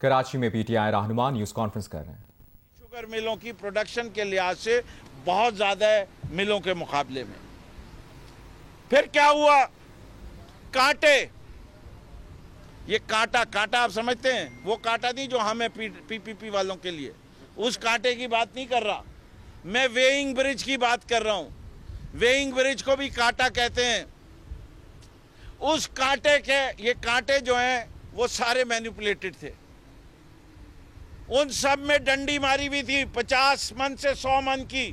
कराची में पीटीआई रहनुमा news conference कर रहे हैं। शुगर मिलों की प्रोडक्शन के लिहाज से बहुत ज्यादा है मिलों के मुकाबले में। फिर क्या हुआ? कांटे, ये कांटा आप समझते हैं? वो कांटा नहीं जो हमें पीपीपी वालों के लिए, उस कांटे की बात नहीं कर रहा मैं, वेइंग ब्रिज की बात कर रहा हूं। वेइंग ब्रिज को भी कांटा कहते हैं। उस कांटे के, ये कांटे जो हैं वो सारे मैनिपुलेटेड थे। उन सब में डंडी मारी हुई थी 50 मन से 100 मन की।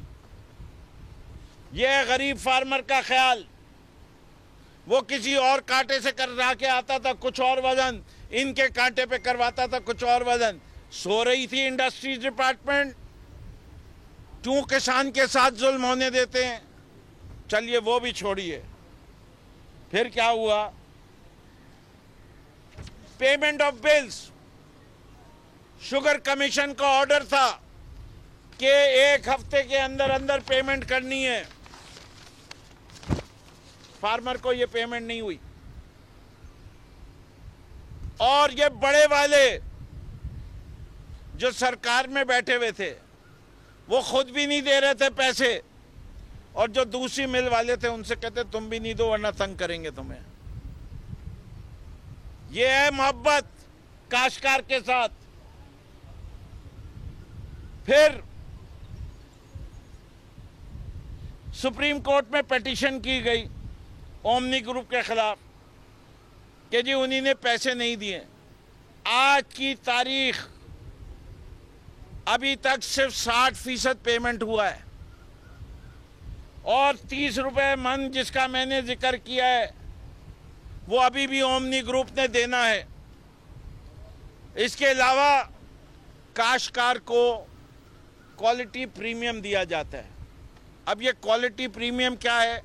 यह गरीब फार्मर का ख्याल, वो किसी और कांटे से करवा के आता था कुछ और वजन, इनके कांटे पे करवाता था कुछ और वजन। सो रही थी इंडस्ट्रीज डिपार्टमेंट, क्यों किसान के साथ जुल्म होने देते हैं। चलिए वो भी छोड़िए। फिर क्या हुआ? Payment of bills, sugar commission का ऑर्डर था कि 1 हफ्ते के अंदर अंदर पेमेंट करनी है। फार्मर को ये पेमेंट नहीं हुई, और ये बड़े वाले जो सरकार में बैठे हुए थे वो खुद भी नहीं दे रहे थे पैसे, और जो दूसरी मिल वाले थे उनसे कहते तुम भी नहीं दो वरना तंग करेंगे तुम्हें। ये है मोहब्बत काश्तकार के साथ। फिर सुप्रीम कोर्ट में पिटीशन की गई ओमनी ग्रुप के खिलाफ कि जी उन्हीं ने पैसे नहीं दिए। आज की तारीख अभी तक सिर्फ 60% पेमेंट हुआ है, और 30 रुपए मन जिसका मैंने जिक्र किया है वो अभी भी ओमनी ग्रुप ने देना है। इसके अलावा काश्तकार को क्वालिटी प्रीमियम दिया जाता है। अब ये क्वालिटी प्रीमियम क्या है?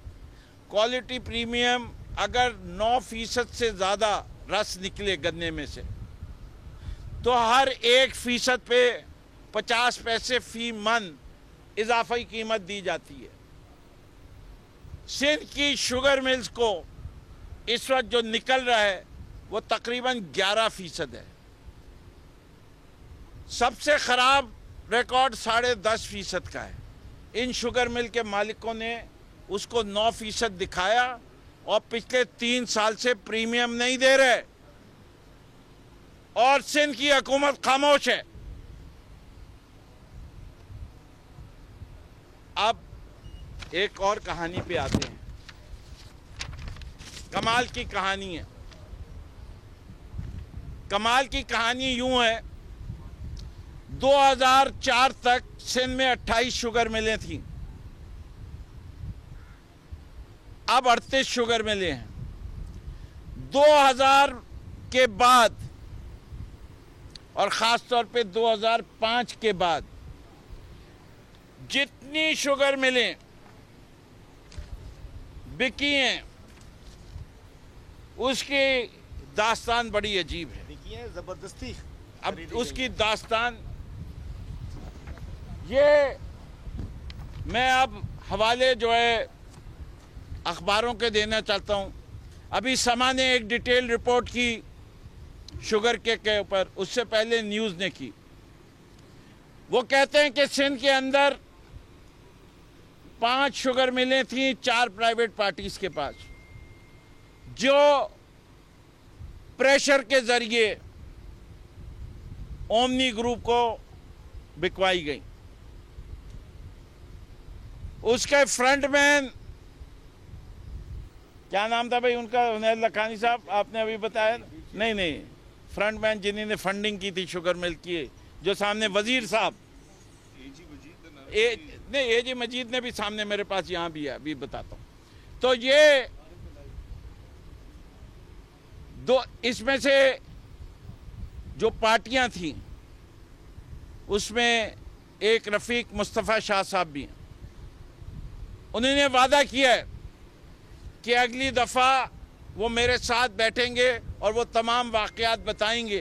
क्वालिटी प्रीमियम अगर 9% से ज़्यादा रस निकले गन्ने में से तो हर 1% पे 50 पैसे फी मन इजाफी कीमत दी जाती है। सिंध की शुगर मिल्स को इस वक्त जो निकल रहा है वो तकरीबन 11% है। सबसे खराब रिकॉर्ड 10.5% का है। इन शुगर मिल के मालिकों ने उसको 9% दिखाया और पिछले 3 साल से प्रीमियम नहीं दे रहे, और सिंध की हुकूमत खामोश है। अब एक और कहानी पे आते हैं। कमाल की कहानी है। कमाल की कहानी यूं है, 2004 तक सिंध में 28 शुगर मिलें थीं, अब 38 शुगर मिलें हैं। 2000 के बाद और ख़ास तौर पे 2005 के बाद जितनी शुगर मिलें बिकी हैं उसकी दास्तान बड़ी अजीब है। बिकी है ज़बरदस्ती। अब उसकी दास्तान ये, मैं अब हवाले जो है अखबारों के देना चाहता हूँ। अभी समा ने एक डिटेल रिपोर्ट की शुगर के ऊपर, उससे पहले न्यूज़ ने की। वो कहते हैं कि सिंध के अंदर 5 शुगर मिलें थी 4 प्राइवेट पार्टीज के पास, जो प्रेशर के जरिए ओमनी ग्रुप को बिकवाई गई। उसके फ्रंटमैन, क्या नाम था भाई उनका? उनैल लखानी साहब, आपने अभी बताया। नहीं, फ्रंटमैन जिन्होंने फंडिंग की थी शुगर मिल की, जो सामने वजीर साहब, एजी मजीद ने भी सामने मेरे पास यहाँ भी है, अभी बताता हूँ। तो ये दो, इसमें से जो पार्टियां थीं उसमें एक रफीक मुस्तफ़ा शाह साहब भी हैं। उन्होंने वादा किया है कि अगली दफ़ा वो मेरे साथ बैठेंगे और वो तमाम वाक़यात बताएंगे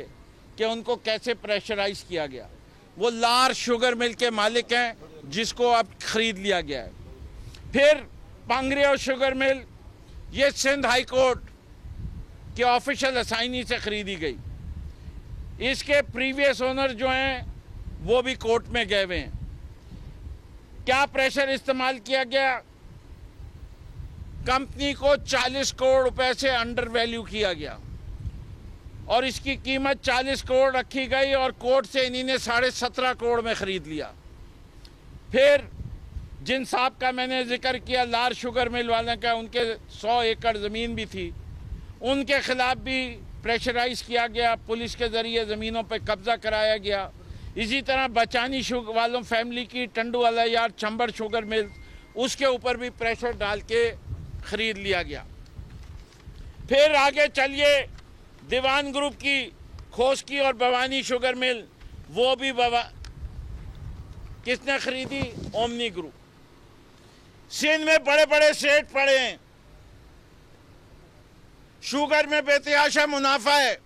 कि उनको कैसे प्रेशराइज किया गया। वो लार शुगर मिल के मालिक हैं जिसको अब ख़रीद लिया गया है। फिर पांगरियो शुगर मिल, ये सिंध हाई कोर्ट के ऑफिशियल असाइनी से ख़रीदी गई। इसके प्रीवियस ओनर जो हैं वो भी कोर्ट में गए हुए हैं। क्या प्रेशर इस्तेमाल किया गया? कंपनी को 40 करोड़ रुपए से अंडर वैल्यू किया गया और इसकी कीमत 40 करोड़ रखी गई और कोर्ट से इन्हीं ने 17.5 करोड़ में खरीद लिया। फिर जिन साहब का मैंने जिक्र किया, लार शुगर मिल वाले का, उनके 100 एकड़ ज़मीन भी थी, उनके खिलाफ भी प्रेशराइज किया गया, पुलिस के ज़रिए ज़मीनों पर कब्ज़ा कराया गया। इसी तरह बचानी वालों फैमिली की टंडू वाला यार चंबर शुगर मिल, उसके ऊपर भी प्रेशर डाल के खरीद लिया गया। फिर आगे चलिए, दीवान ग्रुप की खोसकी और भवानी शुगर मिल, वो भी किसने खरीदी? Omni group. सिंध में बड़े बड़े सेठ पड़े हैं, शुगर में बेतहाशा मुनाफा है।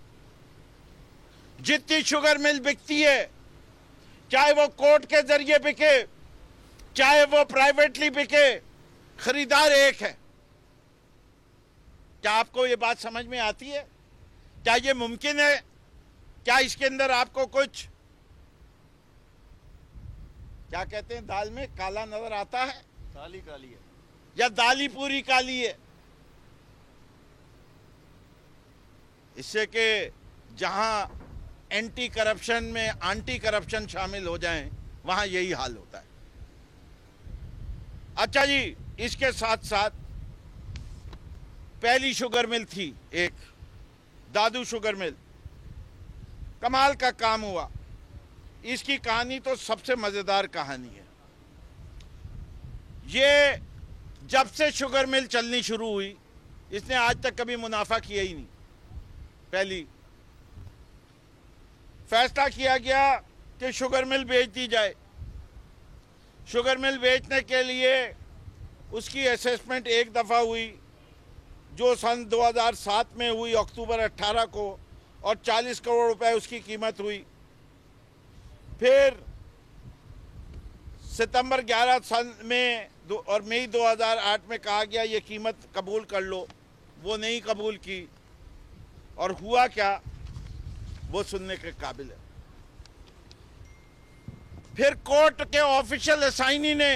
जितनी शुगर मिल बिकती है, चाहे वो कोर्ट के जरिए बिके, चाहे वो प्राइवेटली बिके, खरीदार एक है। क्या आपको ये बात समझ में आती है? क्या ये मुमकिन है? क्या इसके अंदर आपको कुछ, क्या कहते हैं, दाल में काला नजर आता है? दाल ही काली है या दाल ही पूरी काली है? इससे कि जहां एंटी करप्शन में एंटी करप्शन शामिल हो जाएं, वहां यही हाल होता है। अच्छा जी, इसके साथ साथ पहली शुगर मिल थी एक, दादू शुगर मिल, कमाल का काम हुआ। इसकी कहानी तो सबसे मजेदार कहानी है। ये जब से शुगर मिल चलनी शुरू हुई, इसने आज तक कभी मुनाफा किया ही नहीं। पहली फैसला किया गया कि शुगर मिल बेच दी जाए। शुगर मिल बेचने के लिए उसकी असेसमेंट एक दफ़ा हुई, जो सन 2007 में हुई, अक्टूबर 18 को, और 40 करोड़ रुपए उसकी कीमत हुई। फिर सितंबर 11 सन में और मई 2008 में कहा गया ये कीमत कबूल कर लो, वो नहीं कबूल की। और हुआ क्या, वो सुनने के काबिल है। फिर कोर्ट के ऑफिशियल असाइनी ने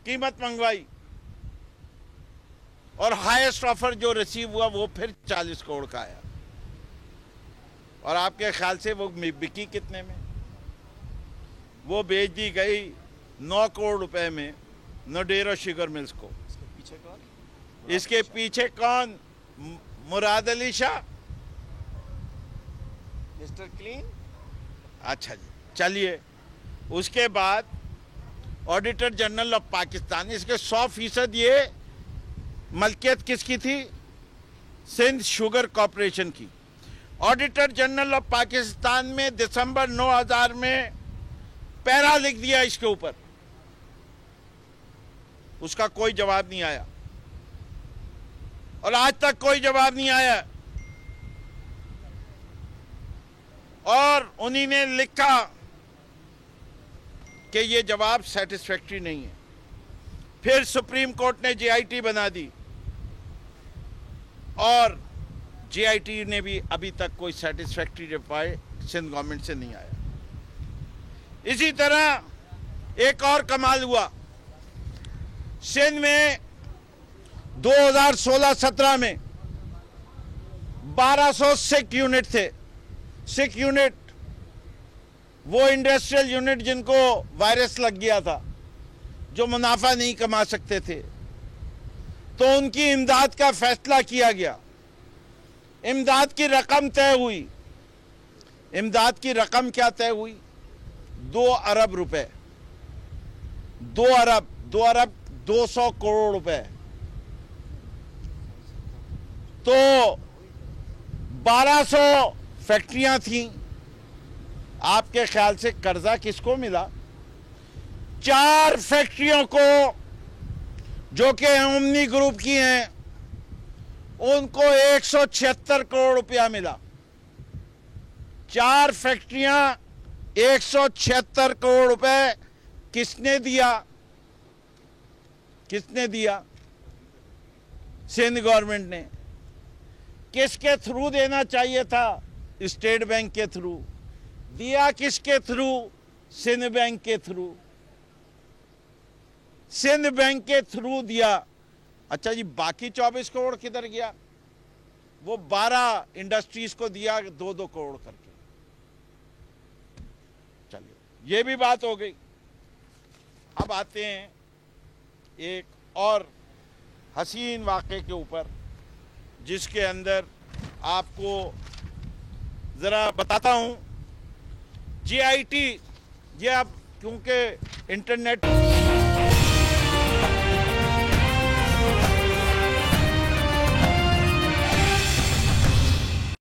कीमत मंगवाई और हाईएस्ट ऑफर जो रिसीव हुआ वो फिर 40 करोड़ का आया। और आपके ख्याल से वो बिकी कितने में? वो बेच दी गई 9 करोड़ रुपए में नोडेरा शुगर मिल्स को। इसके पीछे कौन? Murad Ali Shah, mister clean. अच्छा जी, चलिए। उसके बाद ऑडिटर जनरल ऑफ पाकिस्तान, इसके 100% ये मलकियत किसकी थी? सिंध शुगर कॉरपोरेशन की। ऑडिटर जनरल ऑफ पाकिस्तान में दिसंबर 2000 में पैरा लिख दिया इसके ऊपर, उसका कोई जवाब नहीं आया और आज तक कोई जवाब नहीं आया। और उन्हीं ने लिखा कि ये जवाब सेटिस्फैक्टरी नहीं है। फिर सुप्रीम कोर्ट ने जेआईटी बना दी और जेआईटी ने भी अभी तक कोई सेटिस्फैक्टरी रिप्लाई सिंध गवर्नमेंट से नहीं आया। इसी तरह एक और कमाल हुआ, सिंध में 2016-17 में 1200 सिक यूनिट थे। सिक यूनिट वो इंडस्ट्रियल यूनिट जिनको वायरस लग गया था, जो मुनाफा नहीं कमा सकते थे, तो उनकी इमदाद का फैसला किया गया। इमदाद की रकम तय हुई। इमदाद की रकम क्या तय हुई? 2 अरब रुपए। 2 अरब 200 करोड़ रुपए। तो 1200 फैक्ट्रियां थीं। आपके ख्याल से कर्जा किसको मिला? 4 फैक्ट्रियों को जो कि ओमनी ग्रुप की हैं, उनको 176 करोड़ रुपया मिला। 4 फैक्ट्रियां, 176 करोड़ रुपए किसने दिया? किसने दिया? सिंध गवर्नमेंट ने। किसके थ्रू देना चाहिए था? स्टेट बैंक के थ्रू, दिया किसके थ्रू? सिंध बैंक के थ्रू। सिंध बैंक के थ्रू दिया। अच्छा जी, बाकी 24 करोड़ किधर गया? वो 12 इंडस्ट्रीज को दिया 2-2 करोड़ करके। चलिए, ये भी बात हो गई। अब आते हैं एक और हसीन वाक़े के ऊपर, जिसके अंदर आपको ज़रा बताता हूं। GIT, ये अब क्योंकि इंटरनेट